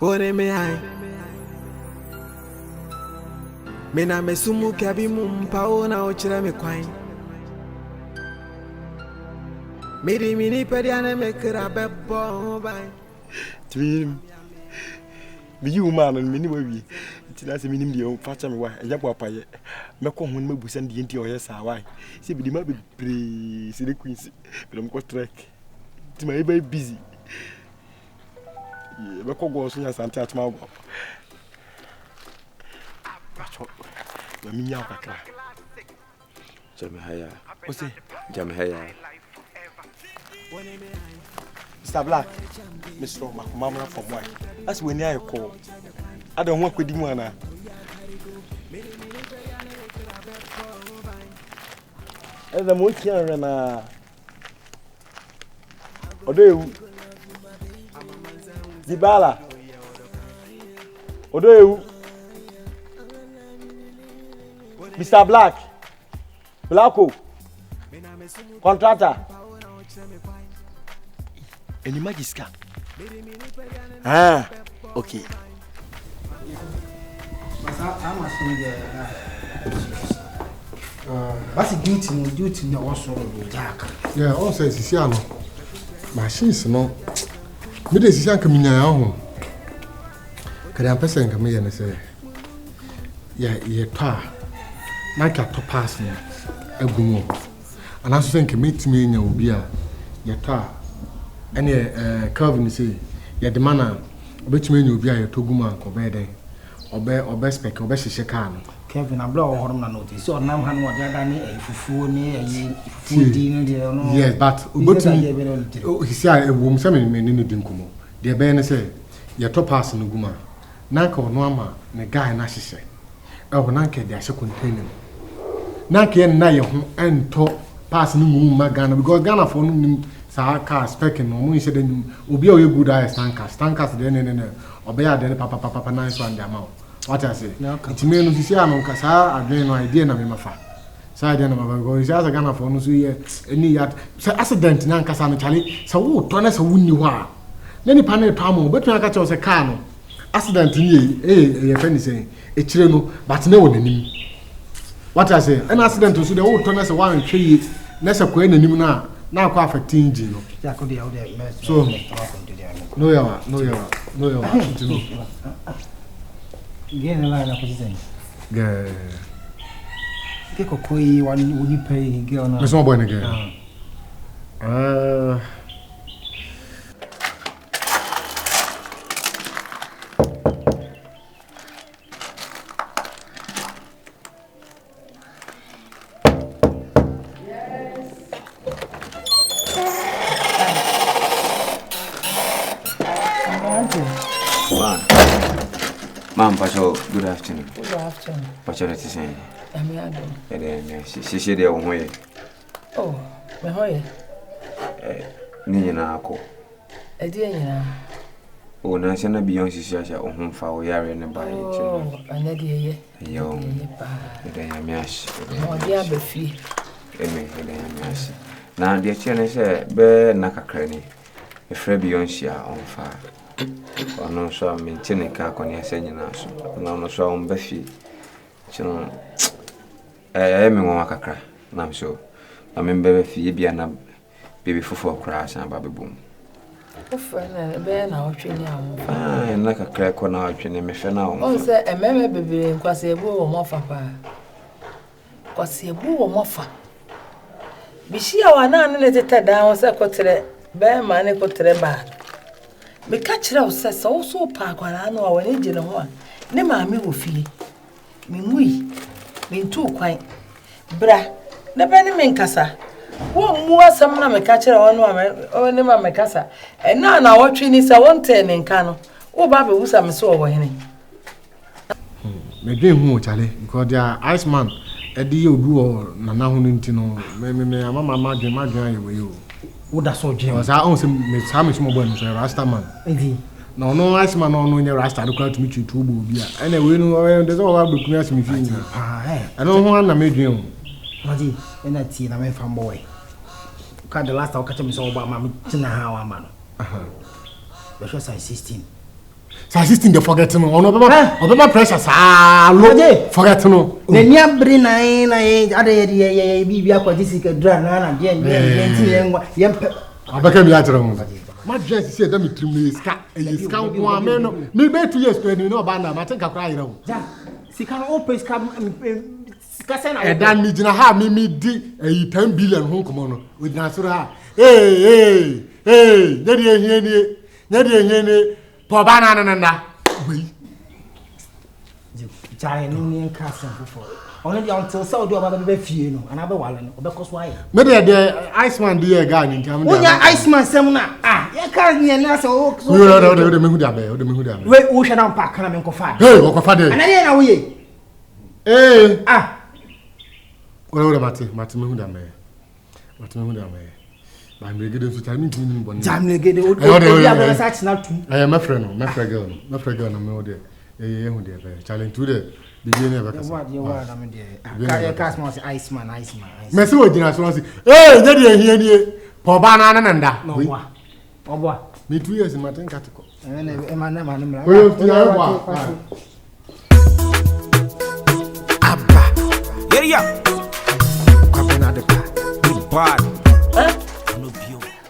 Ore me ai. Me na me sumu kabi mumpa ona ochira me kwan. Miri mini pediane me kra bebo bai. Twin. Me you man and mini we. Tina se minim de facha me wa. Eya bo apaye. Me ko hon mabusa de enti oyɛ sa why. Se bi di ma be pre se de queens. But I'm go trek. Tima e very busy. Yeah, me ko go so nya sante atma go. Pacho. Na mi nya kakra. Jame haya. O se Jame haya. Mr. Black, Mr. Mama from why? That's when I call. I don't work with you, Anna. And the monkey and Odo Zibala Odo Mr. Black Blacko Contractor. Any magiska? Ah, okay. I'm asking what's the duty no also Jack? Yeah, also is here no. Machines no. Me dey sisi anka minya ho. Kada pesa nka me ye ne say. Ye twa. Na ka to pass no. Agumo. Ana so say nka metimi nya obi a ye twa. Ene Calvin say ye de mana obetumi nya obi a ye to guma ko be den. Obe spec obe hihye car no. Kevin abla o horom na notice so nam han wo dia da ni fufuo ni fufuo di ni de no. Yes, but obetumi he say ewom say me ni di nkumo. De be ne say ye to pass no guma. Na ka ono ama ne guy na hihye. E ho na ka de ahye container. Na ka ye na ye ho ento pass no mu ma Ghana because Ghana for no sa car spec no mo hye de obi a o ye good eye stankers de ne obe ya de papa nice one the amount. What I say? It mean no sisi anu kasa adwen no idea na me mafa. Sa idea na mafa go isi asa Ghana for no so ye any yat say accident na nkasa no chale sa wo to na sa wunni ho a. Na ni pa na to amo betu aka che o say car no accident ni ye friend say e kire no but na wo nanim. What I say? An accident so the wo to na sa wan hwe yi na sa kwa nanim na akwa affect engine no. Ya ko dey out there. So no yawa. Again la na position. Ge. Ke ko koi woni pay girl na. Me so boy na ge. Ma'am, Pacho, good afternoon. Good afternoon. Pacho, let's say. I'm here. She said, "Oh, me hoye. Nina ako. Edie Oh, na sana Beyonce siya home fa o yare ne ba yin. Oh, anadie ye. Yo. Ede ya miash. Mo dia be fi. Ede ya miash. Na dia chene se be na kakra ni. E fra Beyonce on fa. Ono so maintain ka ko ne ase nyina so. Na ono so on be fi. Chino me won kakra. Na so. Na me be fi bia na baby fofo kra san ba bebum. Ofana be na otwene awu. Ah, na kakra ko na otwene me fe na wo. On se ememe bebere nkwase ebu wo mofa pa. Kwase ebu wo mofa. Bishia wana ne teta dan wo se kotere be ma ne kotere ba. Me ka kire wo se so so pa akwara no wa ne gire ho a ne maame wo fie. Me mui me ntu kwan. Bra na be ne me nkasa. Wo mu asam na me ka kire wo no o ne ma me kasa. E na wotwe ni se won te ne nka no. Wo ba be wusa me so wo hene. Me dwen hu chale because their ice man e di odu o na na hu nti no me mama dwen aye we o. Wo da so dwen. O sa on se me sa me small boy no rasta man. Edi. No ice man no nya rasta do kwa to me tutu obo obi a. Ene we no de so wa be kunu asemi fi ni. Ah eh. Eno ho na me dwen o. Maji ena ti na me fan boy. Ka the last time catch me so ba ma me tina ha wa ma no. Aha. Be sure size 16. So assisting the forgetting on Obama pressure, forgetting. The near brain, I be a quadrisic drag, and I became yatter. My dress said, let me trim his cat, and his count 1 man. Maybe 2 years to you know about I think I cry. She can always come and then me didn't have me 10 billion home commoner with Nasura. Hey, Neddy, poor banana. Chinese castle before. Only until Saudi about the few, another one, because why? Maybe the Iceman, dear guy, in town. Oh, yeah, Iceman seminar. You can't hear us. Wait, ocean unpack, come and confide. Hey, what father? And I know we. Hey, well, Martin, I'm beginning to tell me to me. Jammy get the old such not to. I am a friend, my girl, I'm no dear. Challenge to the beginning of what you want, I'm dear. Cast Iceman. Messi was generous. Hey, Daddy, poor banana and that. No, what? Me 2 years in Martin Cattico. Yeah. Bad.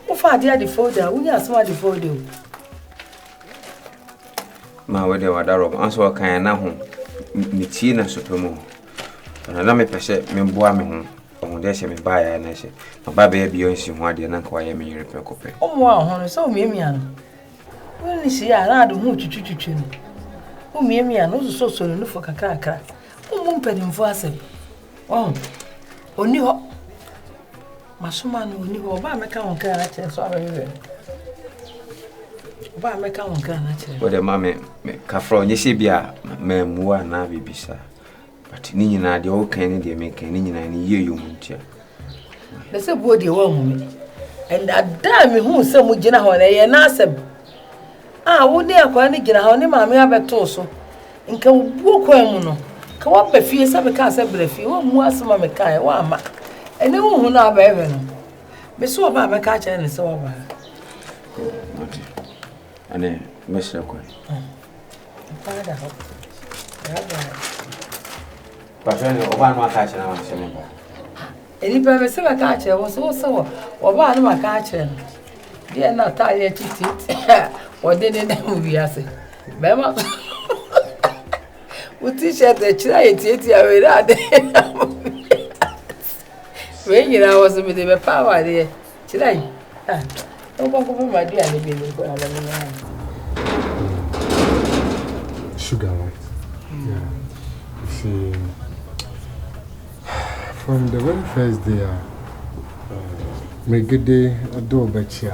What are the folder? We are smart folder. Ma we de wadaro anso kan na ho me tie na sotomo na me pese me boa me ho o de se me ba ya na se ba ba bi onsi ho ade na kwa ye me yire pe kope o mo a ho no so me no we ni si ya na adu hu twitwitwi no o me no so no fo kakra o mo mpanimfo asem o oni ho masoma no oni ho ba meka won kan na che so abewe ba meka won kan na che o de ma me kafro nyese bia mamuwa na bibisa but ni nyina de o kan ni de me kan ni nyina ni ye yom ntia de se bo de wa mu me and ada me hu se mu gina ho na ye na asem wo de akwa ni gina ho ni ma me abeto so nka wo kwa mu no ka wa ba fie se be ka se bra fie wo mu asema me kan wa ama ene wo hu na ba ebe no be so ba me ka che ne se wa ba ane mesra kwa Pada ho. Patani oba no aka che na wan se me ba Eni pa me se ba ka che wo so oba no ma ka che dia na ta ye titi o de ne na mu biase be ma o t-shirt e chira ye titi a we ra de we nyira wo so me de be pa wa de chira yi o ba ko ma dia ne bi ni ko ala ni na sugar, right? Yeah. See, from the very first day, Megede Odo Bi Di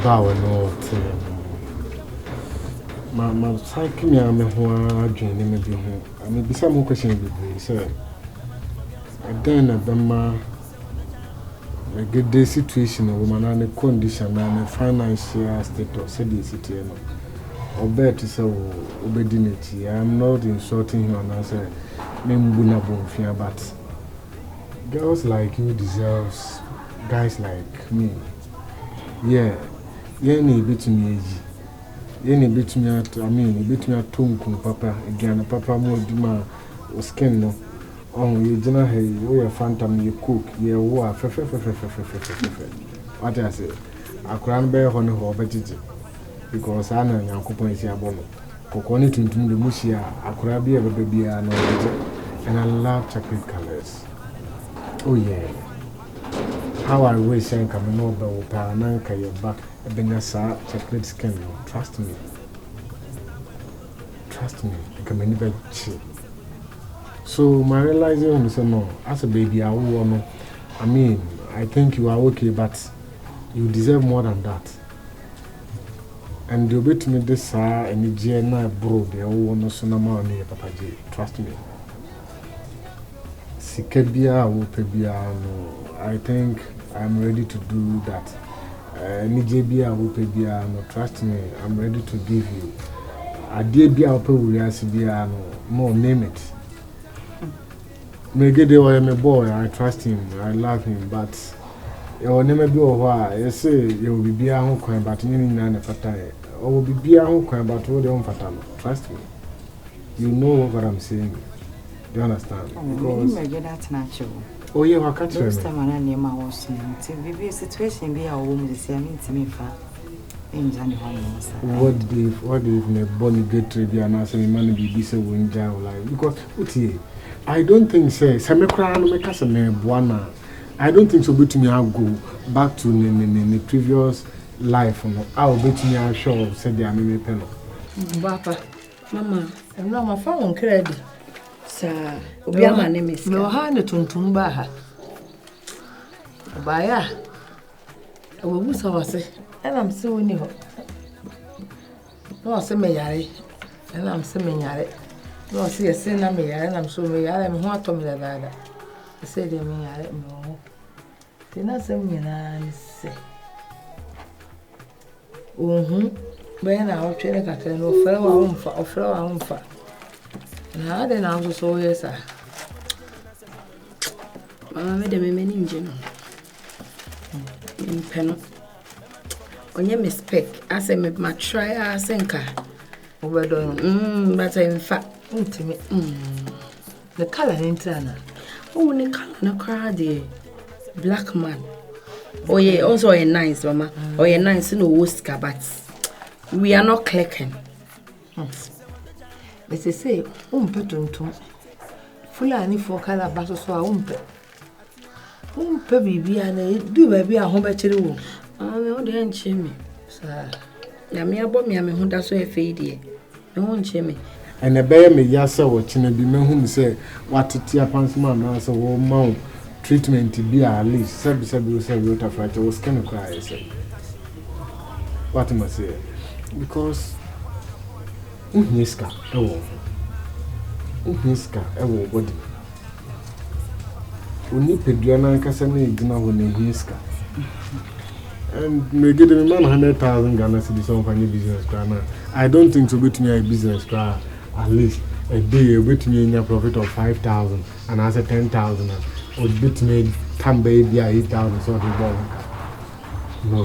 Awu my psyche me am ho adwene me bi ho. I mean, be some question be say. Then Abema Megede situation of woman and condition and financial status said the city. I bet so obedient. I'm not insulting him and I say, but girls like you deserves guys like me. Yeah, need bit me bit me at bit me at Tunkum papa again, papa more duma skin no. Oh, you dinner hey, you phantom, you cook, you war, what I say, I can't bear honey or betty. Because I know Yankopon is your bonnet. Coconi to the Musia, Akrabi, a baby, and I love chocolate colors. Oh, yeah. How I wish I can know about Parananka, your back, a Benassa, chocolate skin. Trust me. Trust me, I can never cheat. So, my realization is no, as a baby, I will know. I mean, I think you are okay, but you deserve more than that. And you bet me this and the Jena bro, the old no sonama near Papa J. Trust me. Sikebia Wupebia, no, I think I'm ready to do that. Nijebia Wupebia, no, trust me, I'm ready to give you. I did be out Puriasibia, no, name it. Megede or my boy, I trust him, I love him, but you will never be a while. You say you will be a home, but you need none of a will be about what they trust me. You know what I'm saying. Do you understand? Because oh yeah, what catch last time I knew my was maybe a situation be a woman to say I mean to me for what if me bonny get trivia and ask me money be so win jail like because I don't think say some cry no make us a buana. I don't think so but me I'll go back to the previous life no I'll bet me I sure said they are me pen. Papa, Mama, I'm not my phone credit. Sir, obi ama ne miska. Me ha ne tuntum ba ha. Ba ya. Obo busa wase. Ena mse woni ho. No se me yare. Ena mse me yare. No se yese na me yare na mse me yare me ho ato me dada. Se de me yare me ho. Tina se me na se. Be na o twere kakra no ofre wa umfa. Na de na so yes ah. Mama me de me mani nje no. Impeno. Onye me spec ase me ma try asenka. Obedo But in fact, the color intrana. oh the color na cry the black man. Oh yeah, also a nice mama. Oh yeah, nice no whisker but we are not clicking. They say, tuntum. Fulani for color battle so baby and do baby a home battery room. Oh, me don't chimney. Sir, ya me abo me hu da so e fade me won chimney. And a bear me yasa watching a be me whom say what tia pants man as a mount treatment to be at least said water fight was kind of cry. I say, what am I say? Because Niska, ewo body. Uni Pedriana Cassani dinner when a Niska. And may get a man 100,000 Ghana cedis on funny business grana. I don't think so with me a business cry at least a day with me in a profit of 5,000 and as a 10,000 would bit me come baby 8,000 sort of ball. No,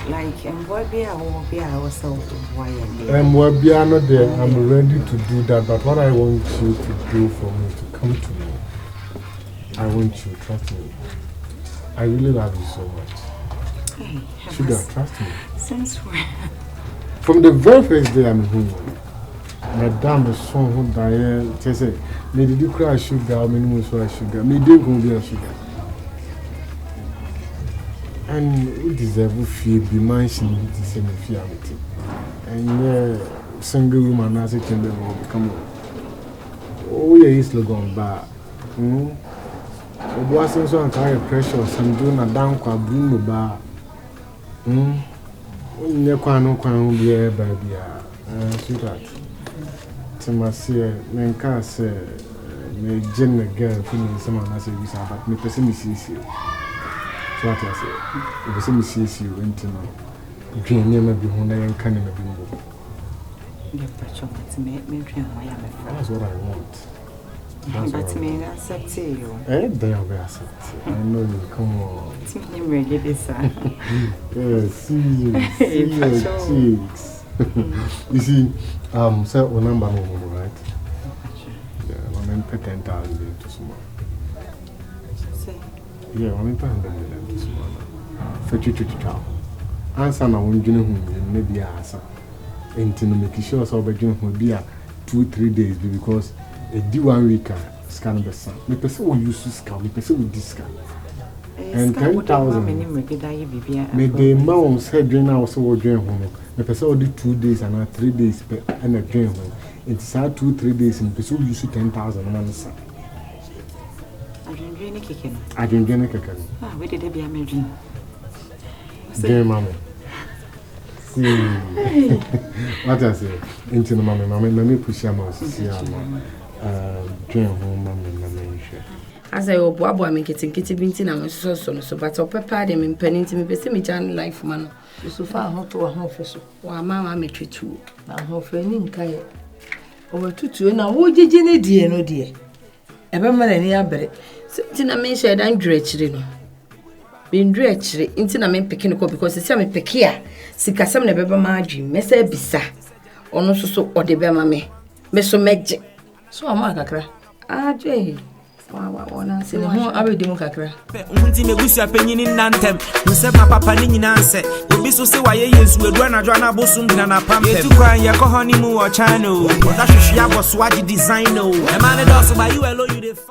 like and what be I was so why not there. I'm ready to do that, but what I want you to do for me to come to me. I want you, trust me. I really love you so much. Hey, Sugar, trust me. Since when? From the very first day I'm home, Madame is so who died. She said, "Me did you cry sugar? Me no so sugar. Me didn't go be a sugar." And you deserve to feel be mentioned the same feality. And single woman as it can be come on. Oh, yeah, he's looking back. It wasn't so high pressure, some doing a down qua blue bar. No crown be a baby. Sweetheart. Timasia, Menka said, may general girl feeling someone as a visa, but me pessimistic. So what I say, if you see you went to know, dream near be Honda and canning a bimbo. That's what I want. But me accept you. Eh, they are very accept. I know you. Come on. Yeah, see your cheeks. You see, say one number no right? Yeah, one man pay 10,000 to small. Yeah, one man pay 100 to small. For child. Answer na one junior whom maybe answer. And to make sure so by junior will be 2-3 days because a D1 week scan the sun. Me person will use to scan, me person will discount. And 10,000. Me the amount said drain also will drain home. Me person will do 2 days and 3 days and a drain home. It's 2-3 days and person will use 10,000 man sun. I didn't get a kick. Ah, where did they be a dream? Dear mamma. See what I say. Into the mamma, me push your mouse. See drain home, mamma. As I hope Wabo make it in Kitty Bintin and so but I'll prepare them in penning to me, but me Jan life man. So far, not to a home officer. While Mamma make it too. Now, her friend Kaya over 2 and I would you dear, no dear. Ever man any abbey. Something I mentioned, I'm great, you know. Bindre actually, into na me picking a because it's a pick here. Sika some never margin, Messa Bisa, or no so or the Bemame. Meso magic. So I'm a cacra. Ah, Jay. Wana se no ho abedi kakra nti megusi apanyin nantem nse papa ni nyina nse obi so se waye yesu edu anadwo na bosum dina na pam etu kwan ye ko honeymoon or channel that hwehwe aboso agi design no e man do so by you alone you dey